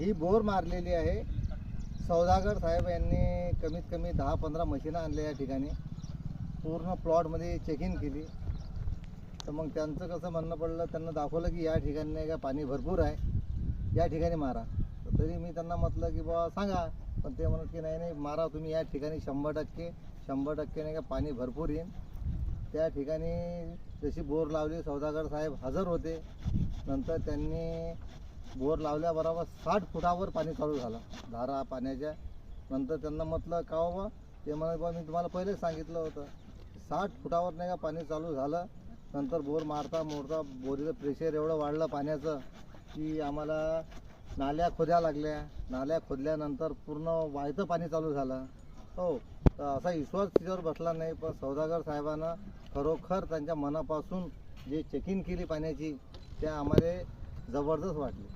ही bore मारलेली आहे. सौदागर साहेब यांनी कमीत कमी 10-15 मशीनं आणल्या या ठिकाणी. पूर्ण प्लॉटमध्ये चेकिंग केली. तर मग त्यांचं कसं म्हणणं पडलं, त्यांना दाखवलं की या ठिकाणी नाही का पाणी भरपूर आहे, या ठिकाणी मारा. तर तरी मी त्यांना म्हटलं की बाबा सांगा, पण ते म्हणत की नाही मारा तुम्ही या ठिकाणी 100% नाही का पाणी भरपूर येईल. त्या ठिकाणी जशी बोर लावली, सौदागर साहेब हजर होते. नंतर त्यांनी बोर लावल्याबरोबर 60 फुटावर पाणी चालू झालं धारा पाण्याच्या. नंतर त्यांना म्हटलं का बाबा, ते म्हणत बाबा मी तुम्हाला पहिलेच सांगितलं होतं. 60 फुटावर नाही का पाणी चालू झालं. नंतर बोर मारता बोरीचं प्रेशर एवढं वाढलं पाण्याचं की आम्हाला नाल्या खोद्या लागल्या. नाल्या खोदल्यानंतर पूर्ण वाहतं पाणी चालू झालं. हो, तर असा विश्वास तिच्यावर बसला नाही. पण सौदागर साहेबांना खरोखर त्यांच्या मनापासून जे चेकिंग केली पाण्याची, त्या आम्हाला जबरदस्त वाटली.